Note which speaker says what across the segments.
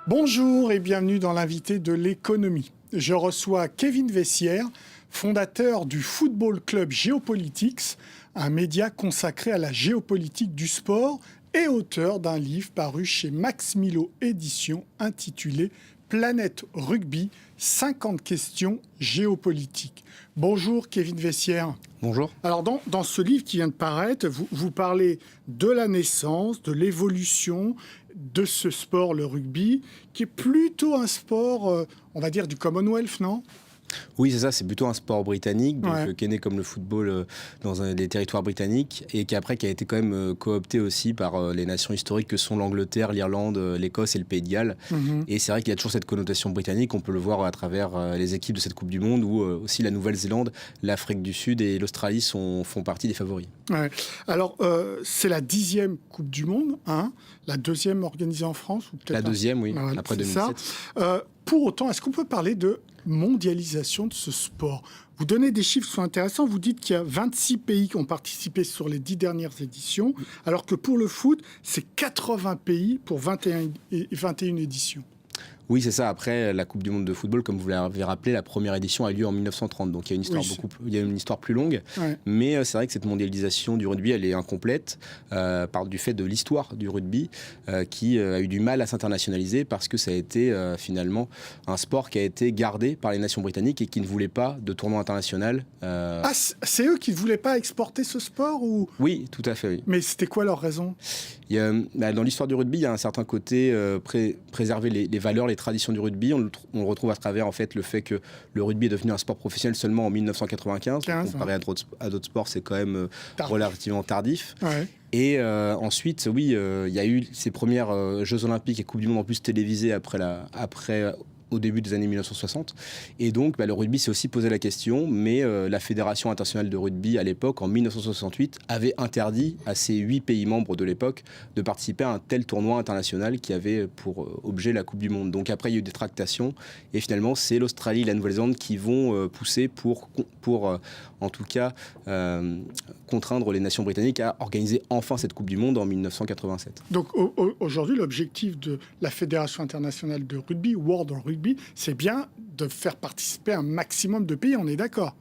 Speaker 1: Bonjour et bienvenue dans l'invité de l'économie. Je reçois Kevin Vessière, fondateur du Football Club Geopolitics, un média consacré à la géopolitique du sport et auteur d'un livre paru chez Max Milo Éditions intitulé Planète Rugby, 50 questions géopolitiques. Bonjour Kevin Vessière.
Speaker 2: Bonjour.
Speaker 1: Alors dans ce livre qui vient de paraître, vous parlez de la naissance, de l'évolution de ce sport, le rugby, qui est plutôt un sport, on va dire, du Commonwealth, non ?
Speaker 2: Oui, c'est ça, c'est plutôt un sport britannique, donc, qui est né comme le football dans des territoires britanniques et qui a été quand même coopté aussi par les nations historiques que sont l'Angleterre, l'Irlande, l'Écosse et le Pays de Galles. Et c'est vrai qu'il y a toujours cette connotation britannique, on peut le voir à travers les équipes de cette Coupe du Monde où aussi la Nouvelle-Zélande, l'Afrique du Sud et l'Australie font partie des favoris.
Speaker 1: Ouais. Alors, c'est la 10e Coupe du Monde, hein, la 2e organisée en France ou peut-être
Speaker 2: La 2e, oui,
Speaker 1: ouais,
Speaker 2: après
Speaker 1: c'est
Speaker 2: 2007.
Speaker 1: Ça. Pour autant, est-ce qu'on peut parler de mondialisation de ce sport ? Vous donnez des chiffres qui sont intéressants. Vous dites qu'il y a 26 pays qui ont participé sur les 10 dernières éditions, alors que pour le foot, c'est 80 pays pour 21 éditions.
Speaker 2: Oui, c'est ça. Après, la Coupe du Monde de football, comme vous l'avez rappelé, la première édition a eu lieu en 1930. Donc, il y a une histoire plus longue. Ouais. Mais c'est vrai que cette mondialisation du rugby, elle est incomplète du fait de l'histoire du rugby qui a eu du mal à s'internationaliser parce que ça a été finalement un sport qui a été gardé par les nations britanniques et qui ne voulait pas de tournoi international.
Speaker 1: Ah, c'est eux qui ne voulaient pas exporter ce sport ou...
Speaker 2: Oui, tout à fait. Oui.
Speaker 1: Mais c'était quoi leur raison ?
Speaker 2: Dans l'histoire du rugby, il y a un certain côté préserver les valeurs, les traditions du rugby. On le retrouve à travers en fait, le fait que le rugby est devenu un sport professionnel seulement en 1995. Comparé à d'autres sports, c'est quand même relativement tardif. Ouais. Et ensuite, oui, il y a eu ces premières Jeux Olympiques et Coupe du Monde en plus télévisées au début des années 1960. Et donc, le rugby s'est aussi posé la question, mais la Fédération internationale de rugby, à l'époque, en 1968, avait interdit à ces 8 pays membres de l'époque de participer à un tel tournoi international qui avait pour objet la Coupe du Monde. Donc après, il y a eu des tractations, et finalement, c'est l'Australie et la Nouvelle-Zélande qui vont pousser pour en tout cas, contraindre les nations britanniques à organiser enfin cette Coupe du Monde en 1987.
Speaker 1: Donc aujourd'hui, l'objectif de la Fédération internationale de rugby, World Rugby, c'est bien de faire participer un maximum de pays, on est d'accord ?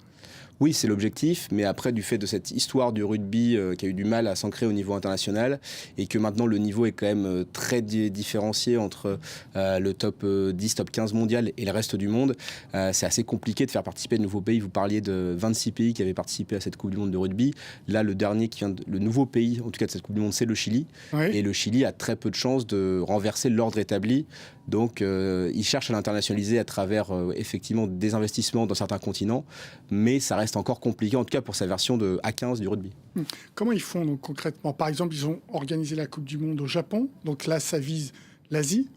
Speaker 2: Oui, c'est l'objectif, mais après, du fait de cette histoire du rugby qui a eu du mal à s'ancrer au niveau international et que maintenant le niveau est quand même très différencié entre le top 10, top 15 mondial et le reste du monde, c'est assez compliqué de faire participer de nouveaux pays. Vous parliez de 26 pays qui avaient participé à cette Coupe du Monde de rugby. Là, le nouveau pays, en tout cas de cette Coupe du Monde, c'est le Chili. Oui. Et le Chili a très peu de chances de renverser l'ordre établi. Donc, ils cherchent à l'internationaliser à travers effectivement des investissements dans certains continents, mais ça reste encore compliqué, en tout cas pour sa version de A15 du rugby.
Speaker 1: Comment ils font donc, concrètement ? Par exemple, ils ont organisé la Coupe du Monde au Japon, donc là, ça vise l'Asie.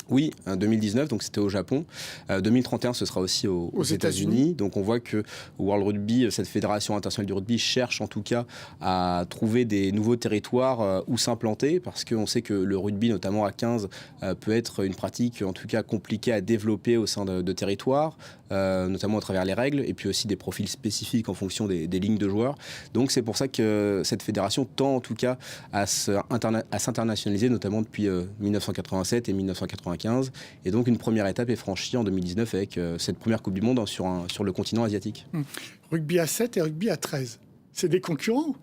Speaker 2: Oui, 2019, donc c'était au Japon. 2031, ce sera aussi aux États-Unis. Donc on voit que World Rugby, cette fédération internationale du rugby, cherche en tout cas à trouver des nouveaux territoires où s'implanter, parce qu'on sait que le rugby, notamment à 15, peut être une pratique en tout cas compliquée à développer au sein de territoires, notamment à travers les règles, et puis aussi des profils spécifiques en fonction des lignes de joueurs. Donc c'est pour ça que cette fédération tend en tout cas à s'internationaliser, notamment depuis 1987 et 1995. Et donc une première étape est franchie en 2019 avec cette première Coupe du Monde sur le continent asiatique.
Speaker 1: Rugby à 7 et rugby à 13, c'est des concurrents ?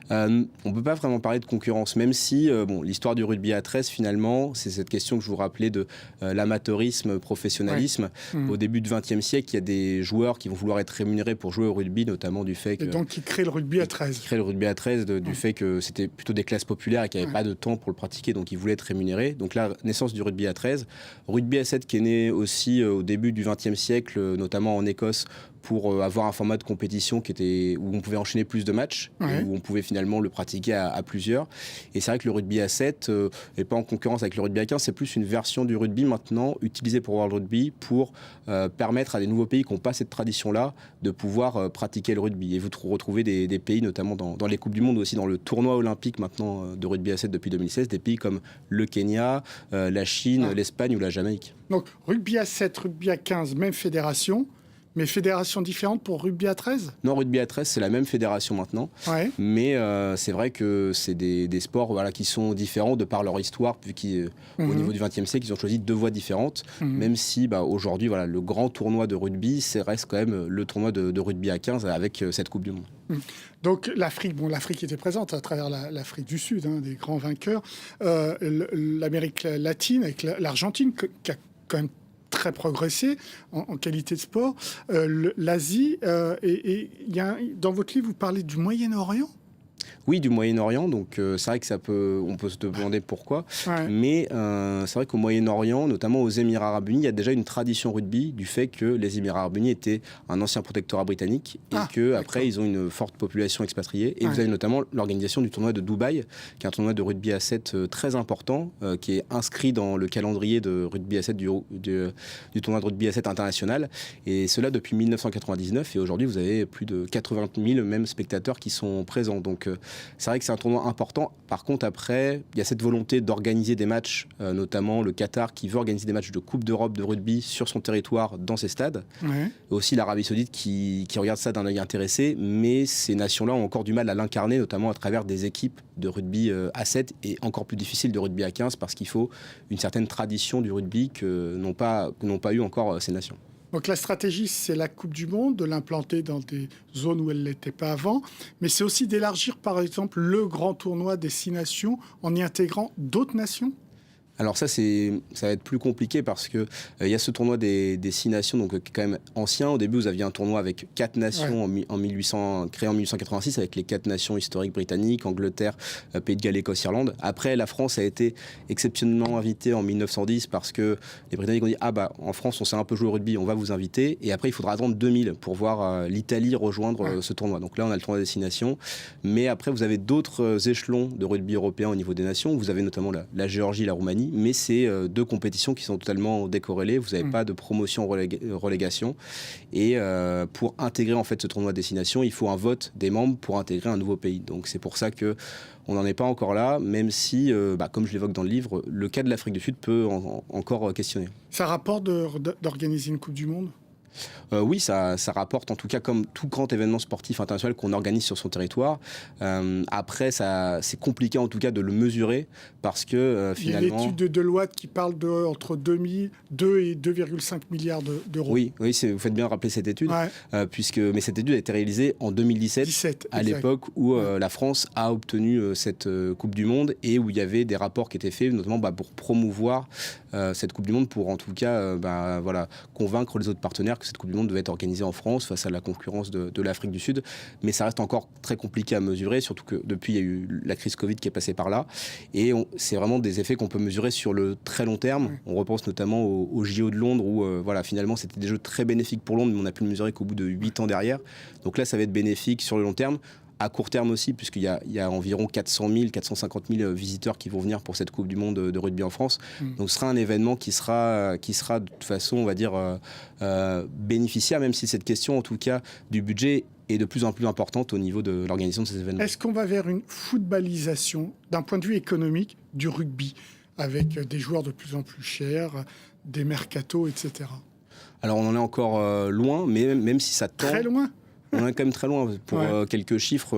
Speaker 2: On ne peut pas vraiment parler de concurrence, même si l'histoire du rugby à 13, finalement, c'est cette question que je vous rappelais de l'amateurisme, professionnalisme. Ouais. Au début du XXe siècle, il y a des joueurs qui vont vouloir être rémunérés pour jouer au rugby, notamment du fait que...
Speaker 1: Et donc, ils créent le rugby à 13.
Speaker 2: Ils créent le rugby à 13 du fait que c'était plutôt des classes populaires et qu'il n'y avait pas de temps pour le pratiquer, donc ils voulaient être rémunérés. Donc la naissance du rugby à 13. Rugby à 7 qui est né aussi au début du XXe siècle, notamment en Écosse, pour avoir un format de compétition où on pouvait enchaîner plus de matchs, ouais. Où on pouvait finalement le pratiquer à plusieurs. Et c'est vrai que le rugby à 7 n'est pas en concurrence avec le rugby à 15, c'est plus une version du rugby maintenant utilisée pour World Rugby pour permettre à des nouveaux pays qui n'ont pas cette tradition-là de pouvoir pratiquer le rugby. Et vous retrouvez des pays, notamment dans les Coupes du Monde, aussi dans le tournoi olympique maintenant de rugby à 7 depuis 2016, des pays comme le Kenya, la Chine, l'Espagne ou la Jamaïque.
Speaker 1: Donc rugby à 7, rugby à 15, même fédération. Mais fédération différente pour rugby à 13 ?
Speaker 2: Non, rugby à 13, c'est la même fédération maintenant.
Speaker 1: Ouais.
Speaker 2: Mais c'est vrai que c'est des sports qui sont différents de par leur histoire, vu qu'au niveau du XXe siècle, ils ont choisi 2 voies différentes. Même si aujourd'hui, le grand tournoi de rugby, reste quand même le tournoi de rugby à 15 avec cette Coupe du Monde.
Speaker 1: Donc l'Afrique était présente à travers l'Afrique du Sud, des grands vainqueurs. L'Amérique latine avec l'Argentine qui a quand même très progressé en qualité de sport. L'Asie, et dans votre livre, vous parlez du Moyen-Orient ?
Speaker 2: Oui, du Moyen-Orient, donc c'est vrai que on peut se demander pourquoi, mais c'est vrai qu'au Moyen-Orient, notamment aux Émirats Arabes Unis, il y a déjà une tradition rugby du fait que les Émirats Arabes Unis étaient un ancien protectorat britannique et qu'après ils ont une forte population expatriée. Et vous avez notamment l'organisation du tournoi de Dubaï, qui est un tournoi de rugby à 7 très important, qui est inscrit dans le calendrier de rugby à 7 du tournoi de rugby à 7 international. Et cela depuis 1999, et aujourd'hui vous avez plus de 80 000 même spectateurs qui sont présents. Donc c'est vrai que c'est un tournoi important. Par contre, après, il y a cette volonté d'organiser des matchs, notamment le Qatar qui veut organiser des matchs de Coupe d'Europe de rugby sur son territoire, dans ses stades. Et aussi l'Arabie Saoudite qui regarde ça d'un œil intéressé, mais ces nations-là ont encore du mal à l'incarner, notamment à travers des équipes de rugby à 7 et encore plus difficile de rugby à 15 parce qu'il faut une certaine tradition du rugby que n'ont pas eu encore ces nations.
Speaker 1: Donc la stratégie, c'est la Coupe du Monde, de l'implanter dans des zones où elle ne l'était pas avant, mais c'est aussi d'élargir, par exemple, le grand tournoi des 6 nations en y intégrant d'autres nations ?
Speaker 2: Alors ça va être plus compliqué parce que il y a ce tournoi des 6 nations, donc qui est quand même ancien. Au début, vous aviez un tournoi avec 4 nations créé en 1886 avec les 4 nations historiques britanniques, Angleterre, Pays de Galles, Écosse, Irlande. Après, la France a été exceptionnellement invitée en 1910 parce que les Britanniques ont dit en France on sait un peu jouer au rugby, on va vous inviter. Et après, il faudra attendre 2000 pour voir l'Italie rejoindre ce tournoi. Donc là, on a le tournoi des 6 nations. Mais après, vous avez d'autres échelons de rugby européen au niveau des nations. Vous avez notamment la Géorgie, la Roumanie. Mais c'est 2 compétitions qui sont totalement décorrélées. Vous n'avez pas de promotion relégation. Et pour intégrer en fait ce tournoi de destination, il faut un vote des membres pour intégrer un nouveau pays. Donc c'est pour ça que on n'en est pas encore là, même si, comme je l'évoque dans le livre, le cas de l'Afrique du Sud peut encore questionner.
Speaker 1: Ça rapporte d'organiser une Coupe du Monde ?
Speaker 2: Oui, ça rapporte en tout cas comme tout grand événement sportif international qu'on organise sur son territoire. Après, c'est compliqué en tout cas de le mesurer parce que finalement...
Speaker 1: Il y a l'étude de Deloitte qui parle entre 2 et 2,5 milliards d'euros.
Speaker 2: Oui, vous faites bien rappeler cette étude, mais cette étude a été réalisée en 2017, à l'époque où la France a obtenu cette Coupe du Monde et où il y avait des rapports qui étaient faits, notamment pour promouvoir cette Coupe du Monde, pour en tout cas convaincre les autres partenaires que cette Coupe du Monde devait être organisée en France face à la concurrence de l'Afrique du Sud. Mais ça reste encore très compliqué à mesurer, surtout que depuis, il y a eu la crise Covid qui est passée par là. Et c'est vraiment des effets qu'on peut mesurer sur le très long terme. On repense notamment aux JO de Londres où finalement, c'était des jeux très bénéfiques pour Londres, mais on a pu le mesurer qu'au bout de 8 ans derrière. Donc là, ça va être bénéfique sur le long terme. À court terme aussi, puisqu'il y a environ 400 000, 450 000 visiteurs qui vont venir pour cette Coupe du Monde de rugby en France. Donc ce sera un événement qui sera de toute façon, on va dire, bénéficiaire, même si cette question, en tout cas, du budget est de plus en plus importante au niveau de l'organisation de ces événements.
Speaker 1: Est-ce qu'on va vers une footballisation, d'un point de vue économique, du rugby, avec des joueurs de plus en plus chers, des mercatos, etc.
Speaker 2: Alors on en est encore loin, mais même si ça tend...
Speaker 1: Très loin.
Speaker 2: On est quand même très loin. Pour quelques chiffres,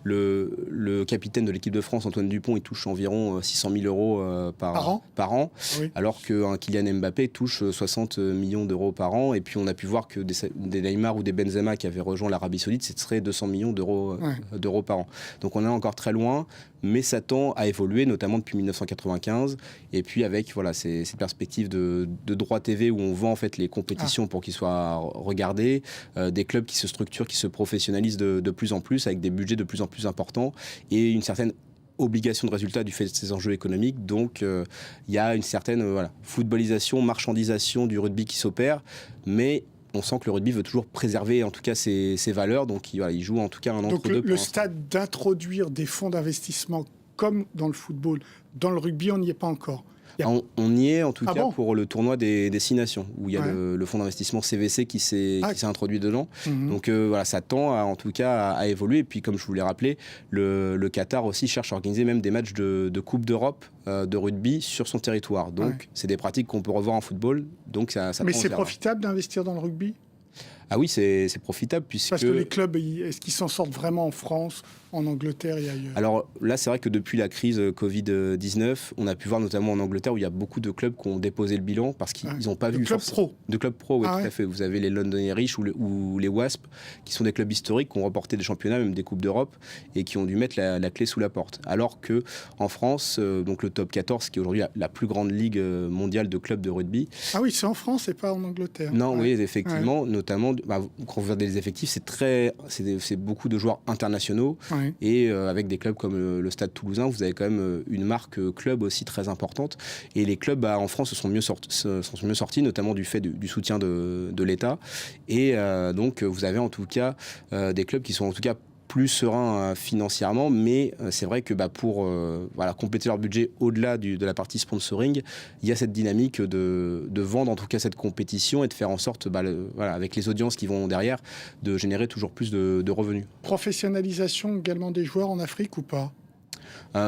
Speaker 2: le capitaine de l'équipe de France, Antoine Dupont, il touche environ 600 000 euros par an, alors qu'un Kylian Mbappé touche 60 millions d'euros par an. Et puis on a pu voir que des Neymar ou des Benzema qui avaient rejoint l'Arabie Saoudite, ce serait 200 millions d'euros par an. Donc on est encore très loin, mais ça tend à évoluer, notamment depuis 1995. Et puis avec ces perspectives de droit TV où on vend en fait les compétitions pour qu'ils soient regardés, des clubs qui se structurent, qui se professionnalisent de plus en plus, avec des budgets de plus en plus importants et une certaine obligation de résultat du fait de ces enjeux économiques. Donc il y a une certaine footballisation, marchandisation du rugby qui s'opère, mais on sent que le rugby veut toujours préserver en tout cas ses valeurs, donc il joue en tout cas un entre-deux.
Speaker 1: Donc le stade d'introduire des fonds d'investissement comme dans le football, dans le rugby, on n'y est pas encore.
Speaker 2: On y est en tout cas pour le tournoi des 6 nations, où il y a le fonds d'investissement CVC qui s'est introduit dedans. Donc ça tend en tout cas à évoluer. Et puis comme je vous l'ai rappelé, le Qatar aussi cherche à organiser même des matchs de Coupe d'Europe de rugby sur son territoire. Donc c'est des pratiques qu'on peut revoir en football. Donc ça
Speaker 1: Mais c'est profitable d'investir dans le rugby ?
Speaker 2: Ah oui, c'est profitable puisque...
Speaker 1: Parce que les clubs, est-ce qu'ils s'en sortent vraiment en France, en Angleterre et ailleurs?
Speaker 2: Alors là, c'est vrai que depuis la crise Covid-19, on a pu voir notamment en Angleterre où il y a beaucoup de clubs qui ont déposé le bilan parce qu'ils n'ont pas vu...
Speaker 1: De clubs pro.
Speaker 2: De clubs pro, oui, tout à fait. Vous avez les London Irish ou les Wasps, qui sont des clubs historiques, qui ont remporté des championnats, même des Coupes d'Europe, et qui ont dû mettre la clé sous la porte. Alors qu'en France, donc le top 14, qui est aujourd'hui la plus grande ligue mondiale de clubs de rugby...
Speaker 1: Ah oui, c'est en France et pas en Angleterre.
Speaker 2: Non, oui, effectivement, notamment, quand vous regardez les effectifs, c'est beaucoup de joueurs internationaux, et avec des clubs comme le Stade Toulousain, vous avez quand même une marque club aussi très importante, et les clubs en France se sont mieux sortis, notamment du fait du soutien de l'État, et donc vous avez en tout cas des clubs qui sont en tout cas plus sereins financièrement, mais c'est vrai que pour compléter leur budget au-delà de la partie sponsoring, il y a cette dynamique de vendre en tout cas cette compétition et de faire en sorte, avec les audiences qui vont derrière, de générer toujours plus de revenus.
Speaker 1: Professionnalisation également des joueurs en Afrique ou pas ?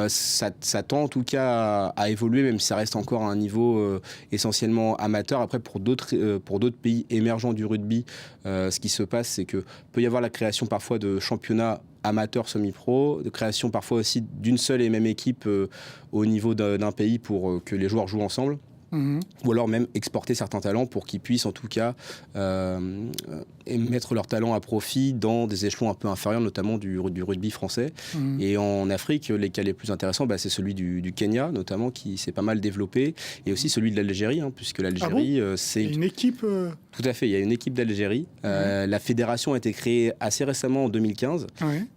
Speaker 2: Ça tend en tout cas à évoluer, même si ça reste encore à un niveau essentiellement amateur. Après, pour d'autres pays émergents du rugby, ce qui se passe, c'est que peut y avoir la création parfois de championnats amateurs semi-pro, de création parfois aussi d'une seule et même équipe au niveau d'un pays pour que les joueurs jouent ensemble. Ou alors même exporter certains talents pour qu'ils puissent en tout cas mettre leurs talents à profit dans des échelons un peu inférieurs, notamment du rugby français. Et en Afrique, les cas les plus intéressants, c'est celui du Kenya notamment, qui s'est pas mal développé, et aussi celui de l'Algérie, puisque l'Algérie, c'est
Speaker 1: une équipe...
Speaker 2: Tout à fait, il y a une équipe d'Algérie. La fédération a été créée assez récemment en 2015.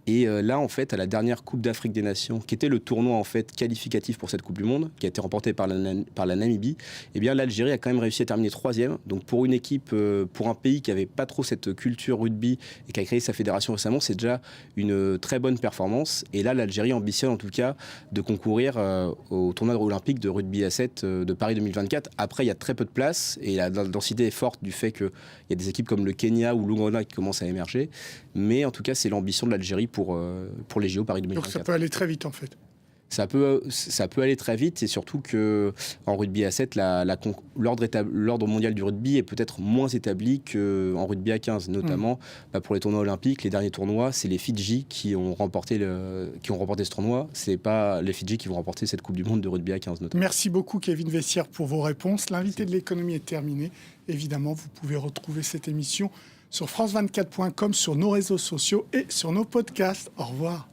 Speaker 2: Et là, en fait, à la dernière Coupe d'Afrique des Nations, qui était le tournoi en fait qualificatif pour cette Coupe du Monde, qui a été remportée par la Namibie, eh bien l'Algérie a quand même réussi à terminer 3e. Donc pour une équipe, pour un pays qui n'avait pas trop cette culture rugby et qui a créé sa fédération récemment, c'est déjà une très bonne performance. Et là, l'Algérie ambitionne en tout cas de concourir au tournoi olympique de rugby à 7 de Paris 2024. Après, il y a très peu de place et la densité est forte du fait qu'il y a des équipes comme le Kenya ou l'Ouganda qui commencent à émerger. Mais en tout cas, c'est l'ambition de l'Algérie pour les JO Paris 2024.
Speaker 1: Donc ça peut aller très vite en fait.
Speaker 2: Ça peut aller très vite, et surtout qu'en rugby à 7, l'ordre mondial du rugby est peut-être moins établi qu'en rugby à 15, notamment pour les tournois olympiques. Les derniers tournois, c'est les Fidji qui ont remporté ce tournoi. C'est pas les Fidji qui vont remporter cette Coupe du Monde de rugby à 15 notamment.
Speaker 1: Merci beaucoup Kevin Vessière pour vos réponses. L'invité de l'économie est terminé. Évidemment, vous pouvez retrouver cette émission sur france24.com, sur nos réseaux sociaux et sur nos podcasts. Au revoir.